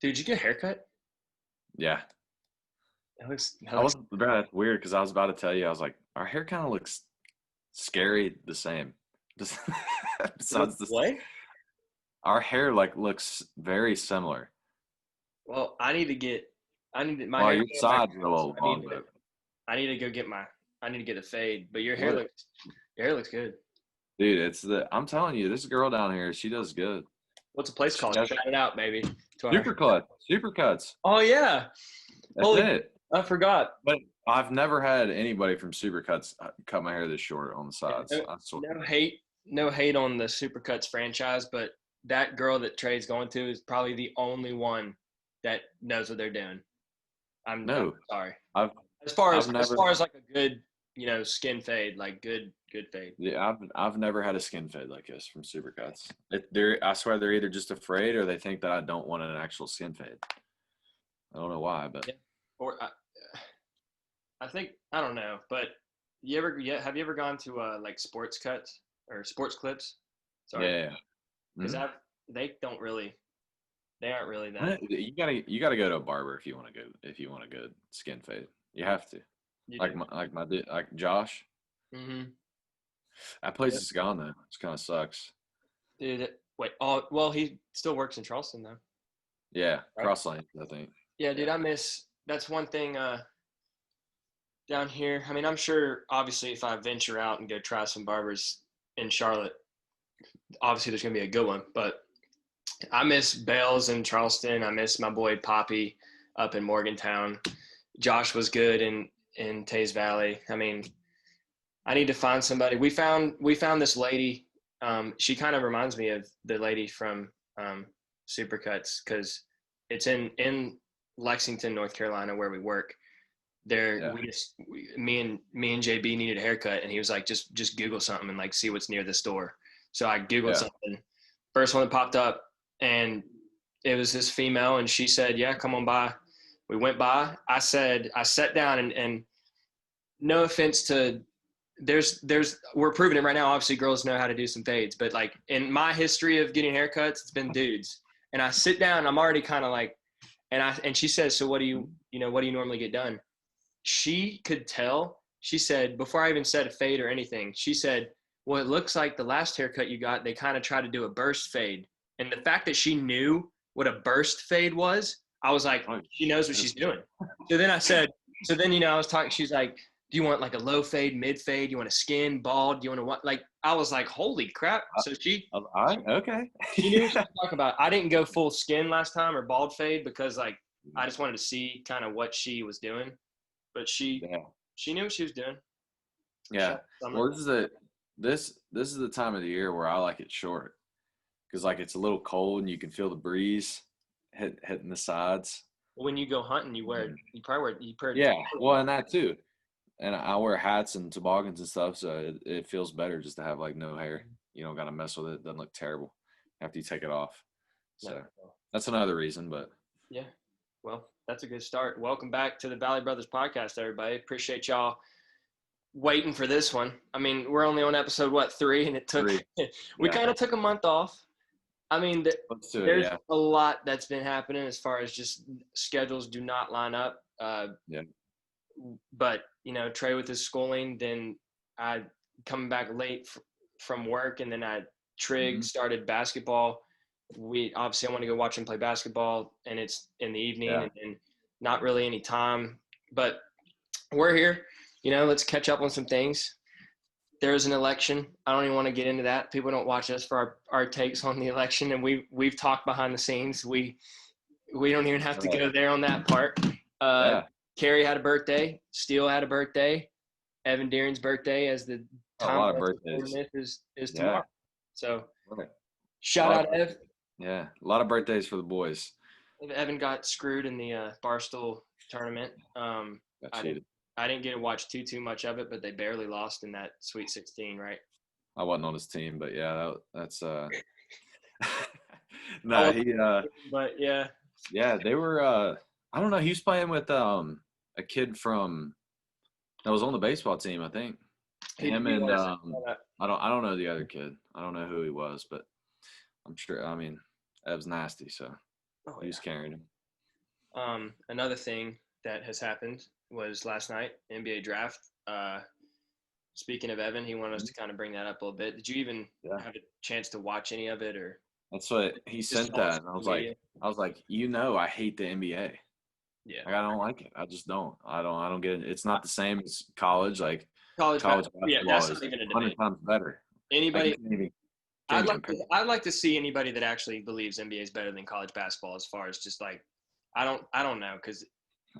Dude, did you get a haircut? Yeah. It looks, it I looks wasn't, bro, that's weird because I was about to tell you, I was like, our hair kind of looks scary the same. Just look besides this, what? our hair like looks very similar. Well, I need to, my Well, hair's your getting back sides are a now, so little long, but I need to go get I need to get a fade. But what, your hair looks good. dude? I'm telling you, this girl down here, she does good. What's a place She called? has Shout it out, baby. To our, super cuts. oh yeah. That's Holy, it. I forgot. But I've never had anybody from Supercuts cut my hair this short on the sides. No, I swear. no hate on the Supercuts franchise, but that girl that Trey's going to is probably the only one that knows what they're doing. I'm No, sorry. I've As I've as never. far as like a good, skin fade, like good fade. Yeah, I've never had a skin fade like this from Supercuts. I swear they're either just afraid or they think that I don't want an actual skin fade. I don't know why, but Yeah. Or I think I don't know, but have you ever gone to like sports cuts or sports clips? Sorry, yeah. because Hmm. I've they aren't really that. You gotta go to a barber if you want a good skin fade. You have to. You do. Like Josh. Mm-hmm. That place is gone though. It kind of sucks. Dude, wait. Oh, well, he still works in Charleston though, Yeah, right? Cross Lane, I think. Yeah, dude. Yeah. I miss. That's one thing down here. I mean, I'm sure. Obviously, if I venture out and go try some barbers in Charlotte, obviously there's gonna be a good one. But I miss Bales in Charleston. I miss my boy Poppy up in Morgantown. Josh was good in Tays Valley. I mean, I need to find somebody. We found this lady. She kind of reminds me of the lady from Supercuts because it's in Lexington, North Carolina, where we work. There, Yeah. me and JB needed a haircut, and he was like, just Google something and like see what's near the store. So I Googled Yeah. something. First one that popped up, and it was this female, and she said, "Yeah, come on by." We went by. I sat down, and no offense to there's we're proving it right now. Obviously, girls know how to do some fades, but like in my history of getting haircuts, it's been dudes. And I sit down, I'm already kind of like, and she says, "So what do what do you normally get done?" She could tell. She said before I even said a fade or anything, she said, "Well, it looks like the last haircut you got, they kind of tried to do a burst fade." And the fact that she knew what a burst fade was, I was like, Oh, she knows what she's doing. So then I said, so then I was talking. She's like, "Do you want like a low fade, mid fade? You want a skin, bald? Do you want to what?" Like I was like, "Holy crap!" So all right. Okay. she knew what she was talking about. I didn't go full skin last time or bald fade because like I just wanted to see kind of what she was doing, but Yeah. she knew what she was doing. Yeah. Shout out to Summer. Well, this is the time of the year where I like it short because like it's a little cold and you can feel the breeze hitting the sides. When you go hunting, Mhm. you probably wear you pair. Yeah. Well, and that too. And I wear hats and toboggans and stuff, so it feels better just to have like no hair. You don't gotta mess with it. It doesn't look terrible after you take it off. No. So that's another reason, but Yeah. Well, that's a good start. Welcome back to the Valley Brothers podcast, everybody. Appreciate y'all waiting for this one. I mean, we're only on episode what 3, and it took three. we Yeah. kind of took a month off. I mean, Let's do it. there's Yeah. a lot that's been happening as far as just schedules do not line up. Yeah. But Trey with his schooling, then I coming back late from work, and then Trig Hmm. started basketball. I want to go watch him play basketball, and it's in the evening, Yeah. and not really any time. But we're here. Let's catch up on some things. There's an election. I don't even want to get into that. People don't watch us for our takes on the election, and we've talked behind the scenes. We don't even have to go there on that part. Yeah. Carrie had a birthday. Steele had a birthday. Evan Deering's birthday, as the A time lot of of us birthdays. recording this is Yeah. tomorrow. So Right. A shout lot of out Ev. birthdays. Yeah. A lot of birthdays for the boys. Evan got screwed in the Barstool tournament. Got I didn't cheated. I didn't get to watch too much of it, but they barely lost in that Sweet 16, right? I wasn't on his team, but yeah, that's no, Oh, he but yeah, yeah, they were I don't know, he was playing with a kid from that was on the baseball team, I think. Him he and was. I don't know the other kid. I don't know who he was, but I'm sure I mean Ev's nasty, so Oh he yeah. was carrying him. Another thing that has happened was last night, NBA draft. Speaking of Evan, he wanted us to kind of bring that up a little bit. Did you even Yeah. have a chance to watch any of it, or That's what he just sent on that, and social media? I was like, I hate the NBA. Yeah, Like I don't like it. I just don't. I don't get it. It's not the same as college. Like college college basketball. Yeah, basketball that's not is even a 100 debate. times better. Like you Anybody, can't even compare. I'd like to see anybody that actually believes NBA is better than college basketball, as far as just like, I don't know, because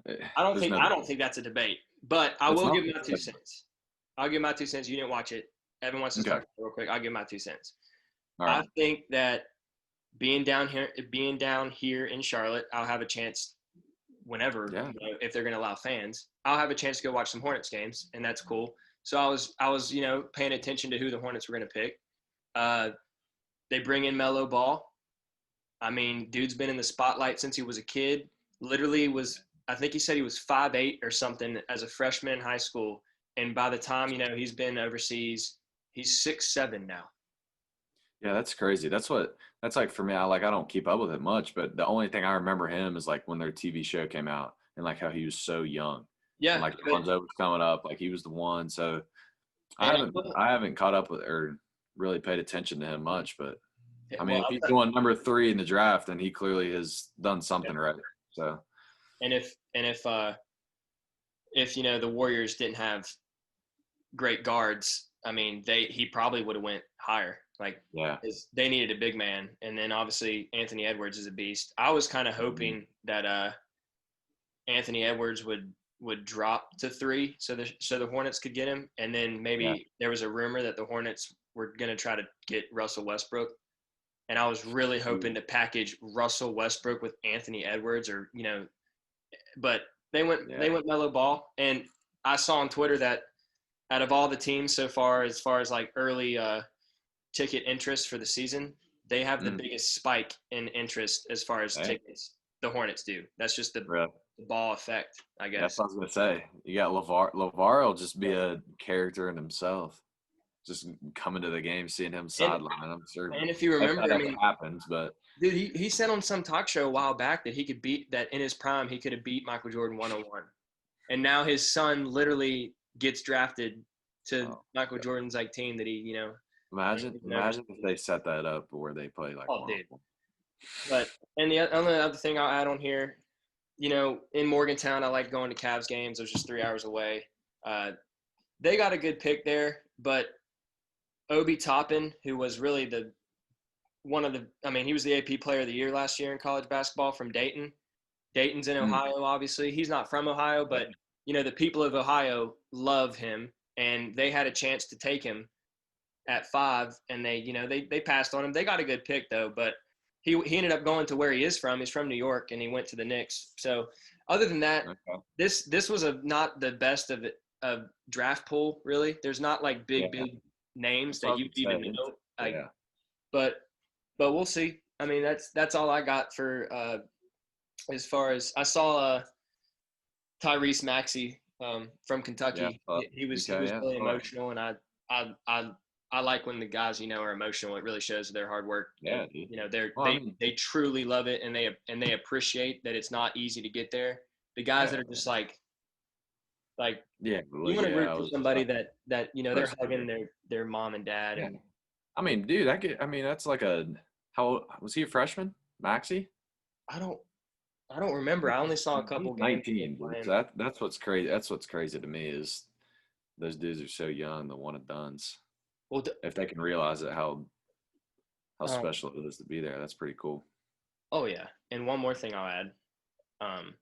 There's no I debate. don't think that's a debate. But I It's will not. give my 2 cents. I'll give my 2 cents. You didn't watch it. Evan wants to Okay. talk real quick. I'll give my 2 cents. All I right. think that being down here in Charlotte, I'll have a chance whenever, Yeah. if they're going to allow fans, I'll have a chance to go watch some Hornets games, and that's cool. So I was, paying attention to who the Hornets were going to pick. They bring in Melo Ball. I mean, dude's been in the spotlight since he was a kid. Literally I think he said he was 5'8" or something as a freshman in high school, and by the time he's been overseas, he's 6'7" now. Yeah, that's crazy. That's like for me. I don't keep up with it much, but the only thing I remember him is like when their TV show came out and like how he was so young and Yeah, like but Lonzo was coming up, like he was the one. So and I haven't caught up with or really paid attention to him much, but I mean, well, if he's going number 3 in the draft, then he clearly has done yeah. something right. So and if the Warriors didn't have great guards, I mean, he probably would have went higher. Like, yeah, they needed a big man, and then obviously Anthony Edwards is a beast. I was kind of Mhm. hoping that Anthony Edwards would drop to 3, so the Hornets could get him, and then Yeah, maybe there was a rumor that the Hornets were going to try to get Russell Westbrook, and I was really hoping to package Russell Westbrook with Anthony Edwards, or but yeah, they went Melo Ball, and I saw on Twitter that out of all the teams so far, as far as like early ticket interest for the season, they have the mm, biggest spike in interest as far as hey, tickets. The Hornets do. That's just bro. the ball effect, I That's guess. what I was gonna say. You got Levar. Levar will just be a character in himself. Just coming to the game, seeing him And sideline. I'm sure and if you if that remember, I ever mean, happens, but dude, he said on some talk show a while back that he could beat that in his prime he could have beat Michael Jordan 101. And now his son literally gets drafted to oh, Michael God. Jordan's like team that even Imagine if they set that up where they play like Oh, one on dude. one. But and the only other thing I'll add on here, in Morgantown, I like going to Cavs games. They're just 3 hours away. Uh, they got a good pick there, but Obi Toppin, who was really he was the AP Player of the Year last year in college basketball from Dayton. Dayton's in Mm, Ohio, obviously. He's not from Ohio, yeah, but the people of Ohio love him, and they had a chance to take him at 5, and they passed on him. They got a good pick though, but he ended up going to where he is from. He's from New York, and he went to the Knicks. So other than that, okay. this was not the best of draft pool really. There's not like Yeah, big names that's what I that was you gonna even say. know. Like, Yeah, but we'll see. I mean, that's all I got for as far as I saw Tyrese Maxey from yeah. Kentucky. He Okay, was yeah. really Oh, emotional, and I I I like when the guys are emotional. It really shows their hard work, and yeah, dude. Well, I they mean, they truly love it, and they appreciate that it's not easy to get there. The guys yeah, that are just like yeah, you want to yeah. root I for was somebody that they're hugging frustrated. their mom and dad, Yeah, and I mean, dude, I mean, that's like a how was he a freshman? Maxi? I don't I don't remember. I only saw a He's couple games of him 19, dude. So playing. that's what's crazy. That's what's crazy to me is those dudes are so young, the one and dones. Well, If they can realize it, how um, special it is to be there, that's pretty cool. oh yeah, and one more thing I'll add. Um,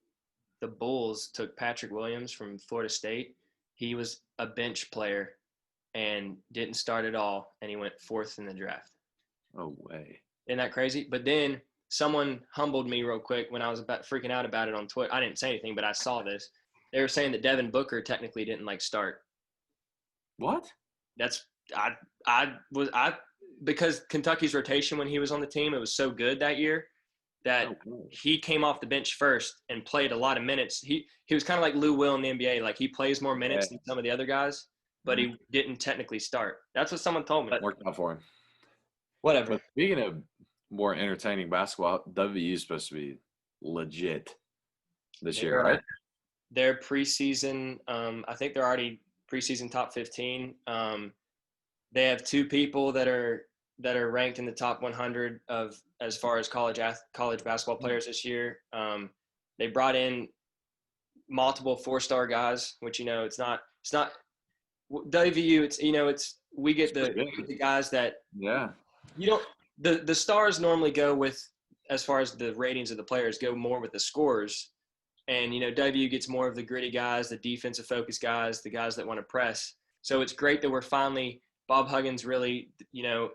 the Bulls took Patrick Williams from Florida State. He was a bench player and didn't start at all, and he went 4th in the draft. No way. Isn't that crazy? But then someone humbled me real quick when I was about freaking out about it on Twitter. I didn't say anything, but I saw this. They were saying that Devin Booker technically didn't start. What? That's I because Kentucky's rotation when he was on the team, it was so good that year that No way. he came off the bench first and played a lot of minutes. He was kind of like Lou Will in the NBA. Like, he plays more Yeah, minutes than some of the other guys, but he didn't technically start. That's what someone told me. But worked out for him. whatever. But speaking of more entertaining basketball, WVU is supposed to be legit. this year, right? Their preseason, I think they're already preseason top 15. They have 2 people that are ranked in the top 100 of as far as college basketball players this year. They brought in multiple 4-star guys, which it's not WVU. We get the guys that you don't the stars normally go with, as far as the ratings of the players go, more with the scores. And, W gets more of the gritty guys, the defensive focused guys, the guys that want to press. So it's great that we're finally – Bob Huggins really,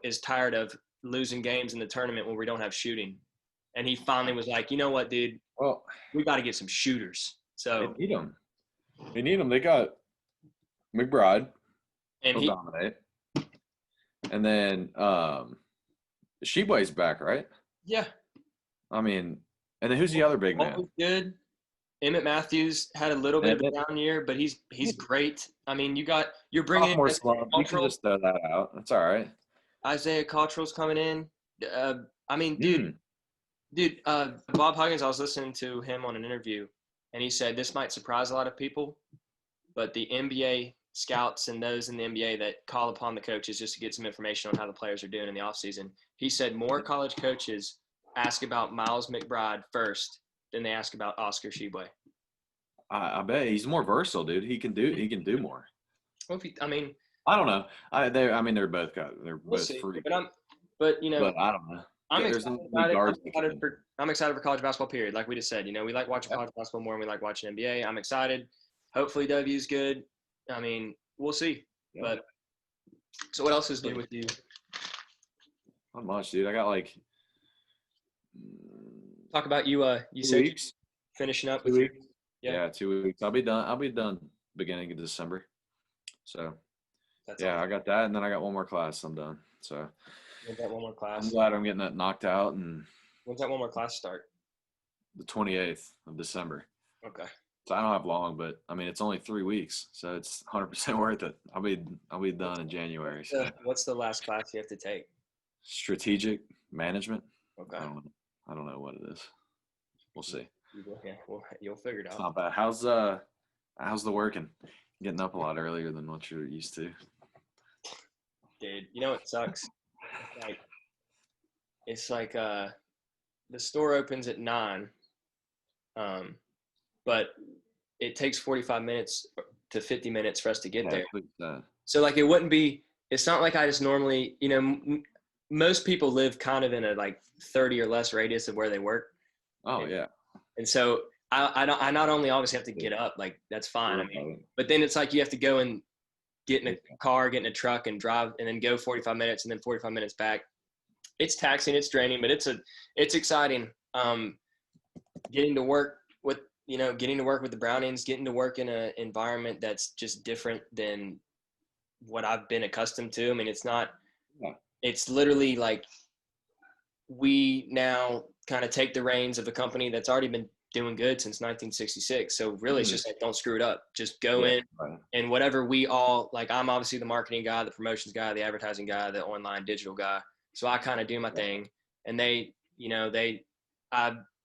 is tired of losing games in the tournament when we don't have shooting. And he finally was like, you know what, dude? Well, we got to get some shooters. So they need them. They got McBride. And he'll dominate. And then Sheboy's back, right? Yeah. I mean, and then who's the other big man? Good. Emmett Matthews had a little bit of a down year, but he's great. I mean, you're bringing more slump. You can just throw that out. That's all right. Isaiah Cottrell's coming in. I mean, dude, Bob Huggins, I was listening to him on an interview, and he said this might surprise a lot of people, but the NBA scouts and those in the NBA that call upon the coaches just to get some information on how the players are doing in the offseason, he said more college coaches ask about Miles McBride first than they ask about Oscar Sheboy. I bet he's more versatile, dude. He can do more. Well, I don't know. They're both free. But I don't know. I'm excited for college basketball, period. Like we just said, we like watching college basketball more than we like watching NBA. I'm excited. Hopefully W's good. I mean, we'll see. Yeah. But so what else is new with you? Not much, dude. I got talk about you. You said finishing up 2 weeks. Yeah, 2 weeks. I'll be done beginning of December. So awesome. I got that, and then I got one more class. I'm done. So you got one more class. I'm glad I'm getting that knocked out. And when's that one more class start? The 28th of December. Okay. So I don't have long, but I mean it's only 3 weeks, so it's 100% worth it. I'll be done in January. So. What's the last class you have to take? Strategic management. Okay. I don't know what it is. We'll see. Yeah, you'll figure it out. It's not bad. How's the working? Getting up a lot earlier than what you're used to. Dude, it sucks. It's like the store opens at 9, but it takes 45 minutes to 50 minutes for us to get there. So it wouldn't be. It's not like I just normally. Most people live kind of in a 30 or less radius of where they work. Oh yeah. And so I not only obviously have to get up, that's fine. But then it's you have to go and get in a car, get in a truck and drive and then go 45 minutes and then 45 minutes back. It's taxing, it's draining, but it's exciting. Getting to work with the Brownings, getting to work in an environment that's just different than what I've been accustomed to. I mean, it's literally we now kind of take the reins of a company that's already been doing good since 1966. So really it's just don't screw it up. Just go in and whatever we all I'm obviously the marketing guy, the promotions guy, the advertising guy, the online digital guy. So I kind of do my thing and I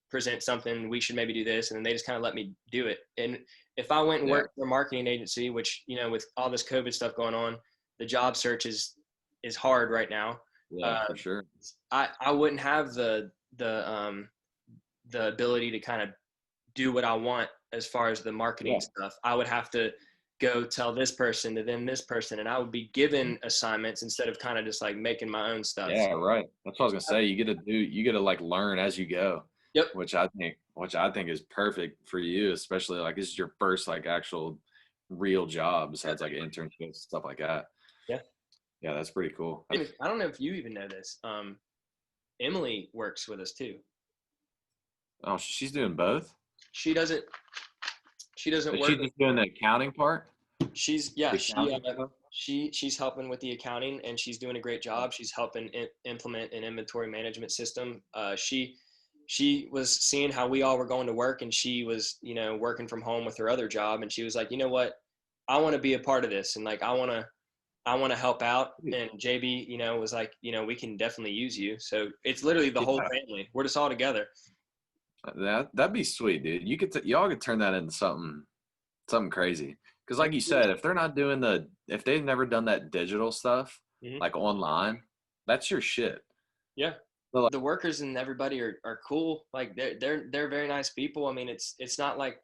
present something, we should maybe do this. And then they just kind of let me do it. And if I went and worked for a marketing agency, which, with all this COVID stuff going on, the job search is hard right now. Yeah, for sure. I wouldn't have the ability to kind of do what I want as far as the marketing stuff. I would have to go tell this person to then this person, and I would be given assignments instead of kind of just making my own stuff. Yeah, right. That's what I was gonna say. You get to learn as you go. Yep. Which I think is perfect for you, especially this is your first actual real job besides internships, stuff like that. Yeah. Yeah, that's pretty cool. I don't know if you even know this. Emily works with us too. Oh, she's doing both? She doesn't work. She's just doing the accounting part? She's helping with the accounting and she's doing a great job. She's helping implement an inventory management system. She was seeing how we all were going to work and she was, working from home with her other job. And she was like, you know what, I want to be a part of this. And I want to help out. And JB, was like, we can definitely use you. So it's literally the whole family. We're just all together. That'd be sweet, dude. Y'all could turn that into something crazy. Because like you said, if they're not doing if they've never done that digital stuff, Mhm. like online, that's your shit. Yeah. So, like, The workers and everybody are cool. Like they're very nice people. I mean, it's not like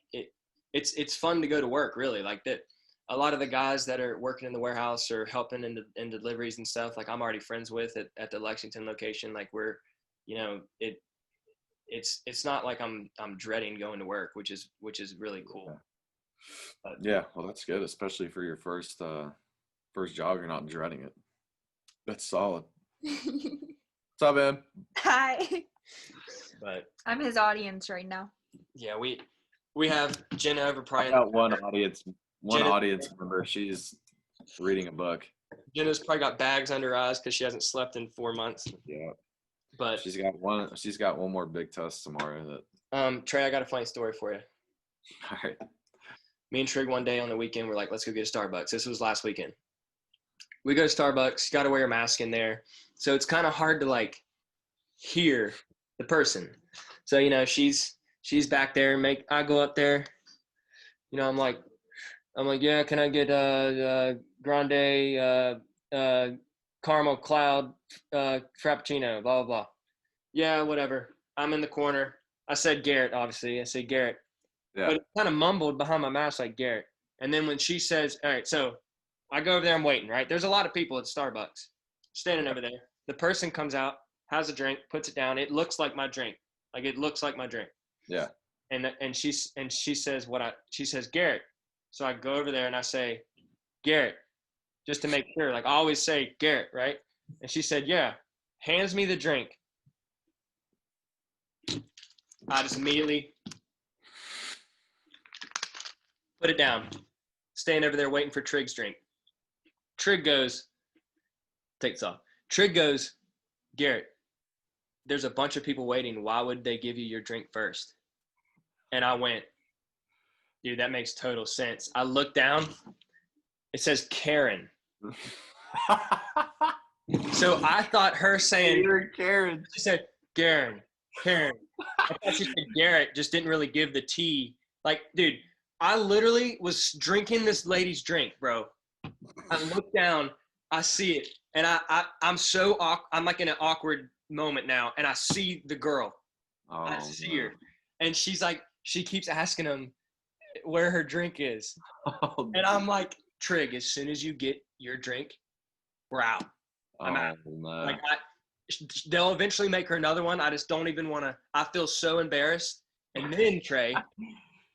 it's fun to go to work, really. Like that, a lot of the guys that are working in the warehouse or helping in deliveries and stuff, like I'm already friends with at the Lexington location. Like we're, you know, it's not like I'm dreading going to work, which is really cool. But, yeah, well, that's good, especially for your first job. You're not dreading it. That's solid. What's up, man? Hi. but I'm his audience right now. yeah, we have Jenna over I probably. got one audience Jenna- member. She's reading a book. Jenna's probably got bags under her eyes because she hasn't slept in 4 months. Yeah. But She's got one more big test tomorrow. Trey, I got a funny story for you. All right. Me and Trig one day on the weekend, we're like, let's go get a Starbucks. This was last weekend. We go to Starbucks, got to wear a mask in there. So it's kind of hard to like hear the person. So, you know, she's back there. I go up there, you know, I'm like, yeah, can I get grande caramel cloud frappuccino, blah, blah, blah. Yeah, whatever. I'm in the corner. I said Garrett, obviously. I said Garrett. Yeah. But it kind of mumbled behind my mask like Garrett. And then when she says, all right, so I go over there, I'm waiting, right? There's a lot of people at Starbucks standing over there. The person comes out, has a drink, puts it down. It looks like my drink. Like it looks like my drink. Yeah. And she says she says Garrett. So I go over there and I say Garrett, just to make sure. Like I always say Garrett, right? And she said, yeah. Hands me the drink. I just immediately put it down. Staying over there waiting for Trig's drink. Trig goes, takes off. Trig goes, Garrett, there's a bunch of people waiting. Why would they give you your drink first? And I went, dude, that makes total sense. I looked down. It says Karen. So I thought her saying, You're Karen. She said, Karen. I thought she said Garrett, just didn't really give the T. Like, dude, I literally was drinking this lady's drink, bro. I look down, I see it, and I'm like in an awkward moment now, and I see the girl. Oh, I see her, and she's like, she keeps asking him where her drink is, and I'm like, Trig, as soon as you get your drink, we're out. I'm out. Man. Like they'll eventually make her another one. I just don't even want to. I feel so embarrassed. And then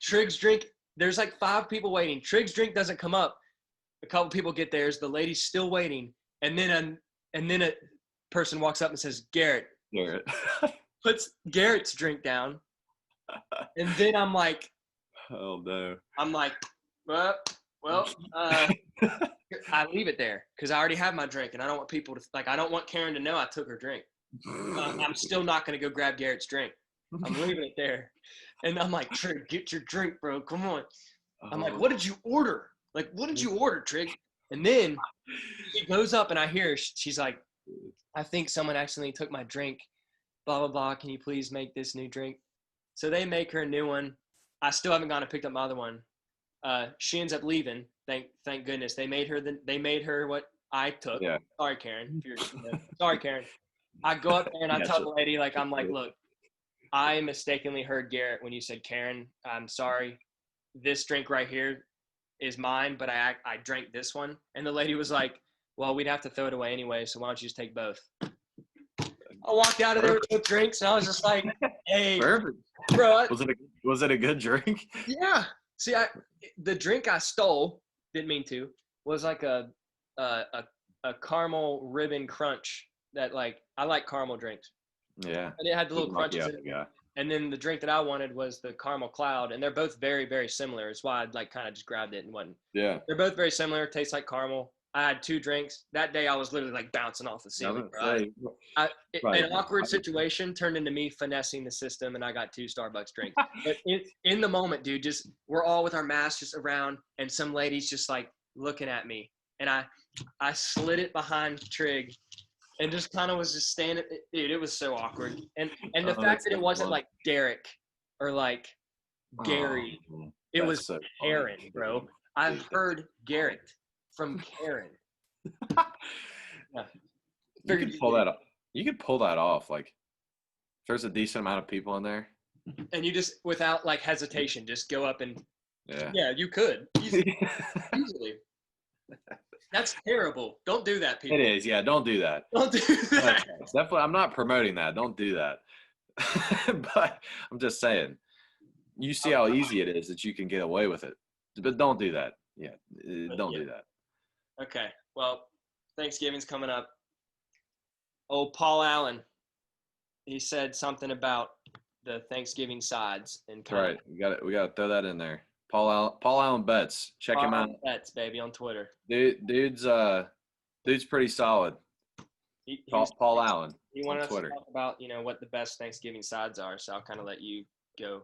Trig's drink. There's like 5 people waiting. Trig's drink doesn't come up. A couple people get theirs. The lady's still waiting. And then a person walks up and says, Garrett. Puts Garrett's drink down. And then I'm like, oh no. I'm like, well, I leave it there because I already have my drink, and I don't want people to I don't want Karen to know I took her drink. I'm still not going to go grab Garrett's drink. I'm leaving it there, and I'm like, Trig, get your drink, bro. Come on. I'm like, what did you order? Like, what did you order, Trig? And then she goes up, and I hear she's like, I think someone accidentally took my drink. Blah blah blah. Can you please make this new drink? So they make her a new one. I still haven't gone and picked up my other one. She ends up leaving. Thank goodness. They made her what I took. Yeah. Sorry, Karen. Sorry, Karen. I go up there and I tell the lady, I'm like, look, I mistakenly heard Garrett when you said Karen. I'm sorry. This drink right here is mine, but I drank this one. And the lady was like, well, we'd have to throw it away anyway, so why don't you just take both? I walked out of there with both drinks, and I was just like, hey, perfect. Bro. Was it a good drink? Yeah. See, the drink I stole, didn't mean to, was like a caramel ribbon crunch that I like caramel drinks. Yeah. And it had the little crunches in it. Yeah. And then the drink that I wanted was the caramel cloud, and they're both very, very similar. It's why I kind of just grabbed it and went. Yeah. They're both very similar. Tastes like caramel. I had 2 drinks. That day I was literally bouncing off the ceiling. An awkward situation turned into me finessing the system, and I got 2 Starbucks drinks. But in the moment, dude, just we're all with our masks just around, and some lady's just looking at me, and I slid it behind Trig, and just kind of was just standing. Dude, it was so awkward. And the fact that it wasn't like Derek, or like Gary. It was so Karen, funny. bro. I've Dude. heard Garrett from Karen. Yeah. You could pull that off. You could pull that off. Like, if there's a decent amount of people in there. And you just, without like hesitation, just go up and Yeah, you could easily. That's terrible. Don't do that, people. It is. Yeah, don't do that. Don't do that. Definitely, I'm not promoting that. Don't do that. But I'm just saying, you see how easy it is that you can get away with it. But don't do that. Yeah, don't do that. Okay. Well, Thanksgiving's coming up. Oh, Paul Allen. He said something about the Thanksgiving sides and That's right. We got to throw that in there. Paul Allen Bets. Check him out. Bets, baby, on Twitter. Dude's pretty solid. Paul Allen. He wanted us to talk about, what the best Thanksgiving sides are, so I'll kind of let you go.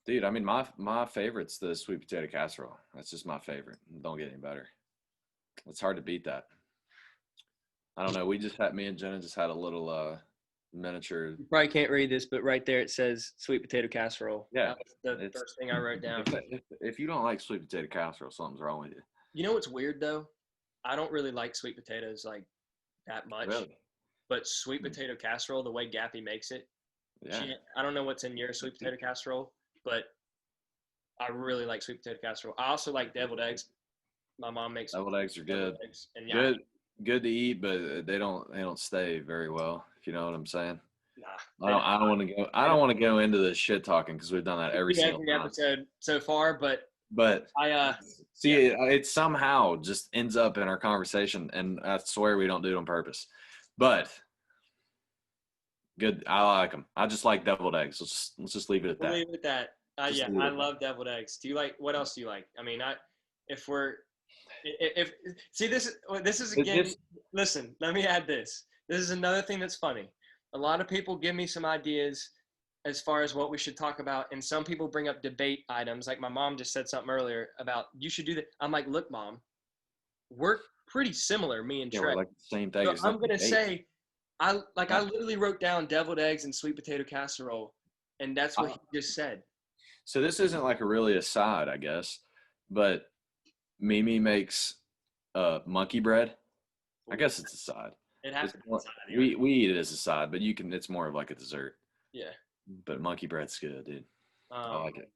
Dude, I mean, my favorite's the sweet potato casserole. That's just my favorite. Don't get any better. It's hard to beat that. I don't know. Me and Jenna just had a little miniature. You probably can't read this, but right there it says sweet potato casserole. Yeah. That was the first thing I wrote down. If you don't like sweet potato casserole, something's wrong with you. You know what's weird, though? I don't really like sweet potatoes like that much. Really? But sweet potato casserole, the way Gappy makes it, I don't know what's in your sweet potato casserole, but I really like sweet potato casserole. I also like deviled eggs. My mom makes deviled eggs are good. And good to eat, but they don't stay very well. If you know what I'm saying. Nah, I don't want to go into the shit talking because we've done that every single episode so far, but it somehow just ends up in our conversation, and I swear we don't do it on purpose. But good, I like them. I just like deviled eggs. Let's just leave it at that. Leave it at that. I love deviled eggs. Do you like? What else do you like? I mean, this is again. Listen, let me add this. This is another thing that's funny. A lot of people give me some ideas as far as what we should talk about, and some people bring up debate items. Like my mom just said something earlier about you should do that. I'm like, look, Mom, we're pretty similar, me and Trey. We're like the same thing. So I'm gonna say, I literally wrote down deviled eggs and sweet potato casserole, and that's what he just said. So this isn't like really a side, I guess, but Mimi makes monkey bread. I guess it's a side. It has to be a side. We eat it as a side, but it's more of like a dessert. Yeah. But monkey bread's good, dude. I like it.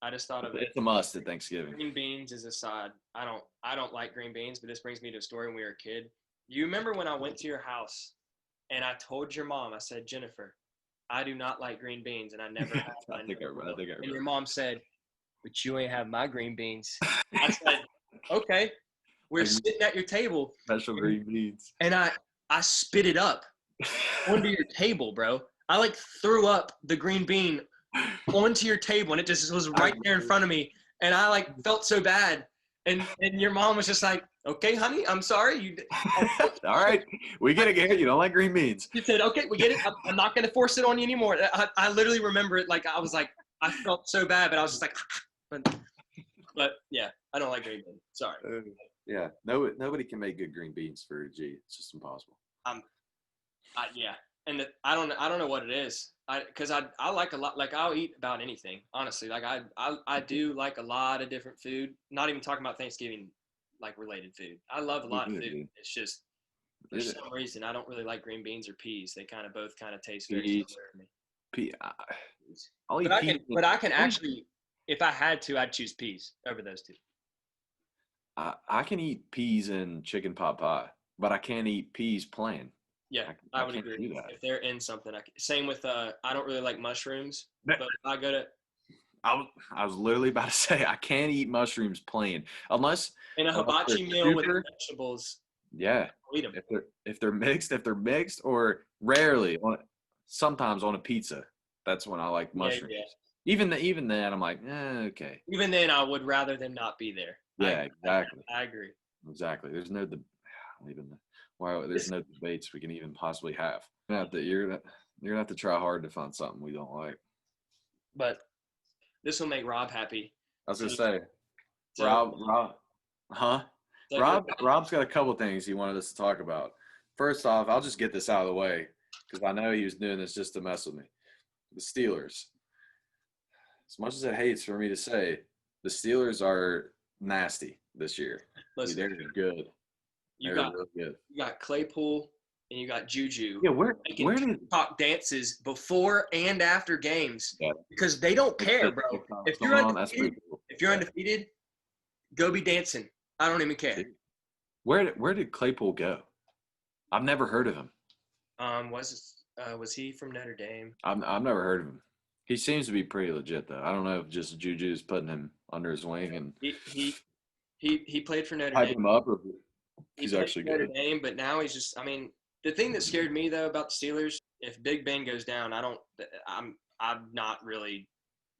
I just thought of it. It's a must at Thanksgiving. Green beans is a side. I don't like green beans, but this brings me to a story when we were a kid. You remember when I went to your house and I told your mom, I said, Jennifer, I do not like green beans, and I never have. I think I remember. And your mom said, but you ain't have my green beans. I said, okay. We're sitting at your table. Special green beans. And I spit it up onto your table, bro. I like threw up the green bean onto your table, and it just was right there in front of me. And I like felt so bad. And your mom was just like, okay, honey, I'm sorry. All right. We get it, Garrett. You don't like green beans. She said, okay, we get it. I'm not going to force it on you anymore. I literally remember it. Like, I was like, I felt so bad, but I was just like, but yeah, I don't like green beans. Sorry. Yeah. Nobody can make good green beans for a G. It's just impossible. Yeah. And I don't know what it is. Because I like a lot, like I'll eat about anything, honestly. Like I do like a lot of different food, not even talking about Thanksgiving, like related food. I love a lot of food. It's just, for some reason, I don't really like green beans or peas. They both taste very similar to me. I'll eat peas. But I can actually, if I had to, I'd choose peas over those two. I can eat peas and chicken pot pie, but I can't eat peas plain. Yeah, I would agree. If they're in something, same with I don't really like mushrooms, but if I go to, I was literally about to say I can't eat mushrooms plain unless in a hibachi meal with vegetables. Yeah, I'll eat them. If they're mixed, or rarely sometimes on a pizza. That's when I like mushrooms. Yeah. Even then, I'm like, okay. Even then, I would rather them not be there. Yeah, exactly. I agree. Exactly. There's no debates we can even possibly have. You're gonna have to try hard to find something we don't like. But this will make Rob happy. I was gonna say, Rob's got a couple things he wanted us to talk about. First off, I'll just get this out of the way because I know he was doing this just to mess with me. the Steelers. As much as it hates for me to say, the Steelers are nasty this year. Listen, They're good. you They're got really good. you got Claypool and you got Juju. Yeah, where Making did TikTok dances before and after games yeah, because they don't care, bro. If you're going on? That's pretty undefeated, cool. if you're undefeated, go be dancing. I don't even care. Where did Claypool go? I've never heard of him. Was he from Notre Dame? I've never heard of him. He seems to be pretty legit though. I don't know if just Juju's putting him under his wing and He played for Notre hype Dame. him up, or He he's played actually for Notre good. Dame, but now he's just. I mean, the thing that scared me though about the Steelers, if Big Ben goes down, I'm not really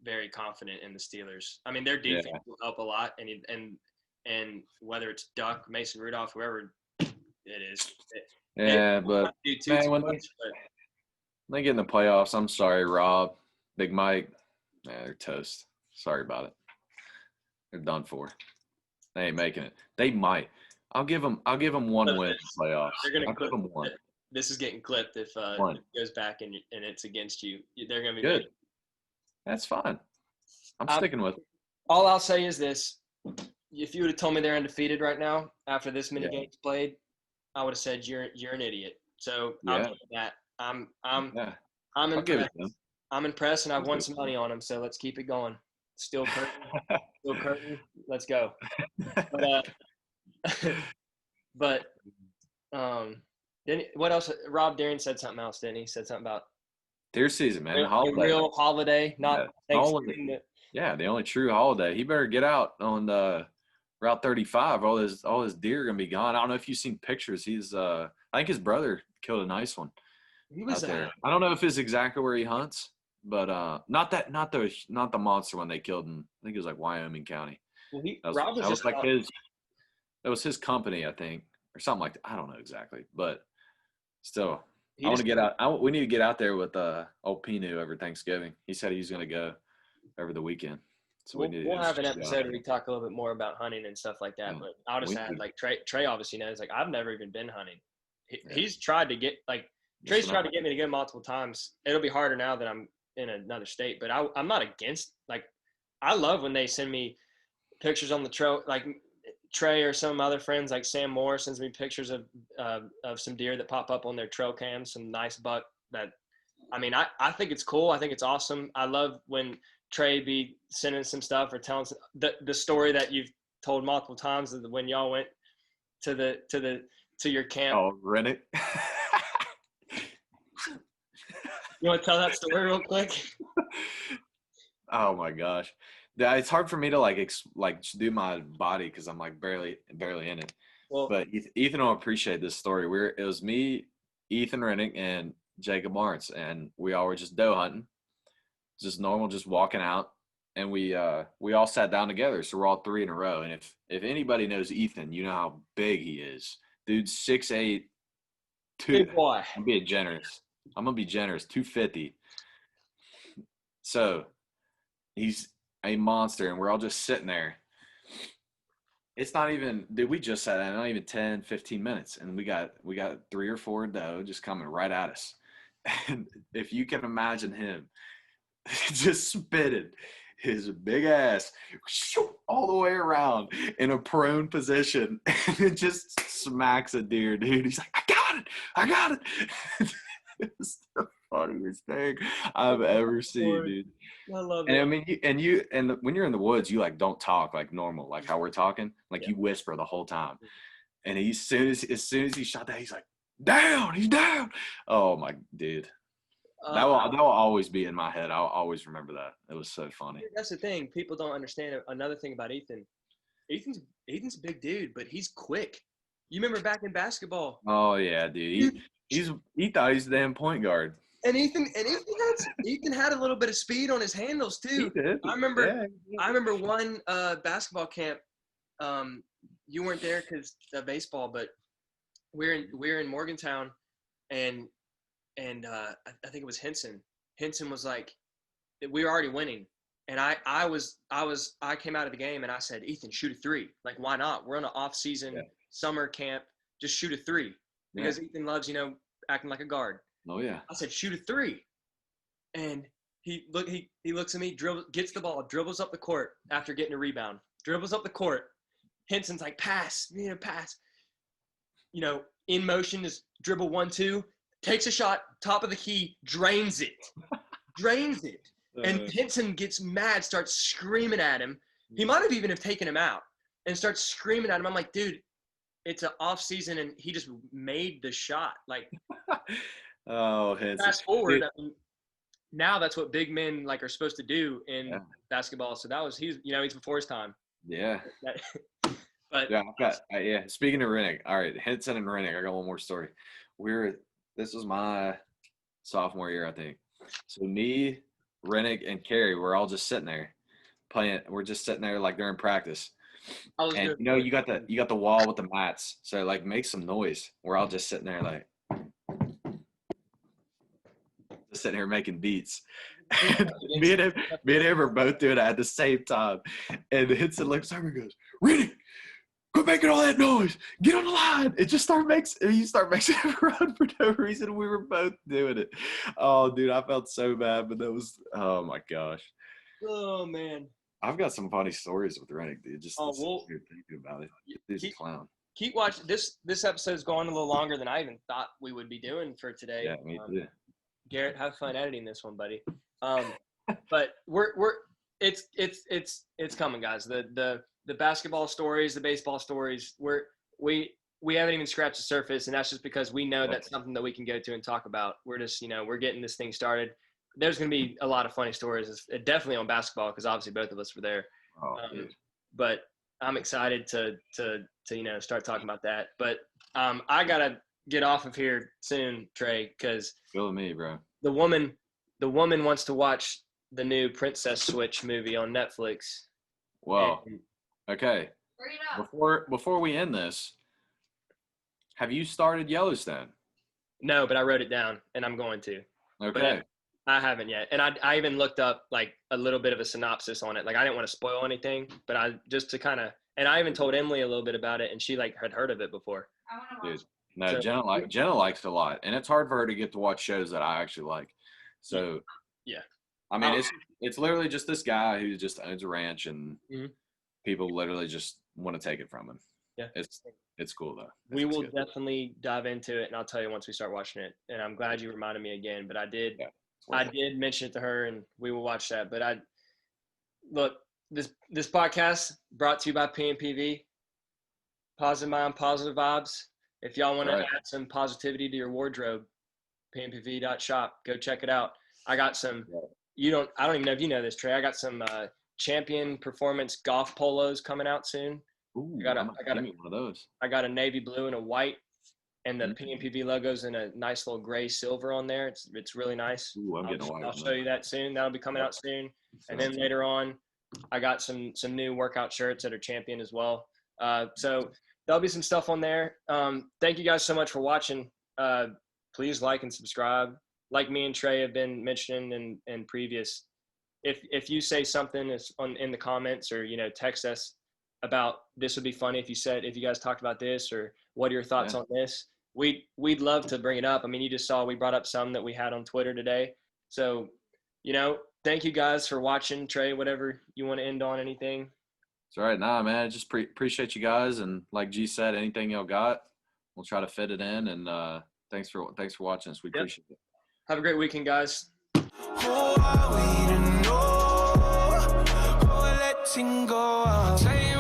very confident in the Steelers. I mean, their defense will help a lot, and whether it's Duck, Mason Rudolph, whoever it is. Yeah, but man, when they get in the playoffs, I'm sorry, Rob, Big Mike, they're toast. Sorry about it. They're done for. They ain't making it. They might. I'll give them one win in the playoffs. They're gonna I'll give them one. This is getting clipped if it goes back and it's against you. They're gonna be good. That's fine. I'm sticking with it. All I'll say is this: if you would have told me they're undefeated right now after this many games played, I would have said you're an idiot. So I'll give you that. I'm impressed. I'm impressed, and I've won some money on them. So let's keep it going. Still curtain. Let's go. But then what else? Rob Darren said something else, didn't he? Said something about Deer season, man. Real holiday, not Thanksgiving. Yeah, the only true holiday. He better get out on Route 35. All his deer are gonna be gone. I don't know if you've seen pictures. I think his brother killed a nice one. He was out there. I don't know if it's exactly where he hunts, but not the monster one they killed in. I think it was like Wyoming County. Well, that was his company, I think, or something like that. I don't know exactly, but still, I want to get out. We need to get out there with old Pinu over Thanksgiving. He said he's going to go over the weekend. So we'll have an episode where we talk a little bit more about hunting and stuff like that. Yeah. But I'll just add, like Trey obviously knows. Like I've never even been hunting. He's tried to get Trey's tried to get me to go multiple times. It'll be harder now that I'm in another state, but I'm not against. Like I love when they send me pictures on the trail, like Trey or some other friends, like Sam Moore sends me pictures of some deer that pop up on their trail cams, some nice buck that, I mean, I think it's cool. I think it's awesome. I love when Trey be sending some stuff or telling the story that you've told multiple times of when y'all went to your camp. Oh, Rennick. You want to tell that story real quick? Oh my gosh. Yeah, it's hard for me to like do my body because I'm like barely in it. Well, but Ethan will appreciate this story. It was me, Ethan Rennick, and Jacob Lawrence, and we all were just doe hunting, just normal, just walking out, and we all sat down together. So we're all three in a row. And if anybody knows Ethan, you know how big he is. Dude's 6'8", big boy. I'm gonna be generous. 250. So he's a monster, and we're all just sitting there. It's not even, dude, we just sat down, not even 10, 15 minutes, and we got 3 or 4 doe just coming right at us. And if you can imagine him just spitting his big ass all the way around in a prone position, and it just smacks a deer, dude. He's like, I got it. It's the funniest thing I've ever seen, dude. I love it. And I mean, when you're in the woods, you like don't talk like normal, like how we're talking. Like you whisper the whole time. And as soon as he shot that, he's like, down, he's down. Oh my dude. That will always be in my head. I'll always remember that. It was so funny. That's the thing. People don't understand another thing about Ethan. Ethan's a big dude, but he's quick. You remember back in basketball? Oh yeah, dude. He thought he's the damn point guard. And Ethan had a little bit of speed on his handles too. He did. I remember one basketball camp. You weren't there because of baseball, but we're in Morgantown, and I think it was Henson. Henson was like, we were already winning, and I came out of the game and I said, Ethan, shoot a 3. Like, why not? We're on an off-season summer camp. Just shoot a 3 because Ethan loves acting like a guard. Oh yeah. I said, shoot a 3, and he looks at me, gets the ball, dribbles up the court after getting a rebound, dribbles up the court. Henson's like, pass, pass. In motion is dribble 1-2, takes a shot, top of the key, drains it. And Henson gets mad, starts screaming at him. He might have even taken him out and starts screaming at him. I'm like, dude, it's an off season and he just made the shot. Like, Henson. Fast forward, I mean, now that's what big men are supposed to do in basketball. So he's before his time. Yeah. But Speaking of Rennick, all right, Henson and Rennick, I got one more story. This was my sophomore year, I think. So me, Rennick, and Carey, we're all just sitting there playing. We're just sitting there during practice. And you got the wall with the mats, so make some noise. We're all just sitting there just sitting here making beats. And me and him are both doing it at the same time. And Henson looks over and goes, Rennick, quit making all that noise. Get on the line. It just you start making it run for no reason. We were both doing it. Oh, dude, I felt so bad, but that was, oh my gosh. Oh man. I've got some funny stories with Rennick, dude. Just thinking about it. He's a clown. Keep watching. This episode's going a little longer than I even thought we would be doing for today. Yeah, me too. Garrett, have fun editing this one, buddy. But it's coming, guys. The basketball stories, the baseball stories, we haven't even scratched the surface, and that's just because we know that's something that we can go to and talk about. We're just, we're getting this thing started. There's going to be a lot of funny stories, definitely on basketball, because obviously both of us were there. But I'm excited to start talking about that. But I gotta get off of here soon, Trey, because feel me, bro. The woman wants to watch the new Princess Switch movie on Netflix. Well, okay. Before we end this, have you started Yellowstone? No, but I wrote it down, and I'm going to. Okay. But I haven't yet, and I even looked up a little bit of a synopsis on it. I didn't want to spoil anything, but I just to kind of, and I even told Emily a little bit about it, and she had heard of it before. I want to watch. Dude, no, so, Jenna likes it a lot, and it's hard for her to get to watch shows that I actually like. So yeah, I mean, it's literally just this guy who just owns a ranch, and people literally just want to take it from him. Yeah, it's cool though. We will definitely dive into it, and I'll tell you once we start watching it. And I'm glad you reminded me again. But I did mention it to her, and we will watch that. But this podcast brought to you by PNPV. Positive mind, positive vibes. If y'all want to add some positivity to your wardrobe, PNPV.shop. Go check it out. I got some. I don't even know if you know this, Trey. I got some Champion Performance golf polos coming out soon. Ooh, I got one of those. I got a navy blue and a white, and the PNPV logo's in a nice little gray silver on there. It's really nice. Ooh, I'm getting a white. I'll show you that soon. That'll be coming out soon. And then later on, I got some new workout shirts that are Champion as well. So there'll be some stuff on there. Thank you guys so much for watching. Please like and subscribe. Like me and Trey have been mentioning in previous. If you say something in the comments or text us about this would be funny if you guys talked about this, or what are your thoughts on this, we'd love to bring it up. I mean, you just saw we brought up some that we had on Twitter today. So thank you guys for watching. Trey, whatever you want to end on, anything? It's all right. Nah, man, just appreciate you guys, and like G said, anything y'all got, we'll try to fit it in. And thanks for watching us. We appreciate it. Have a great weekend, guys. Letting go.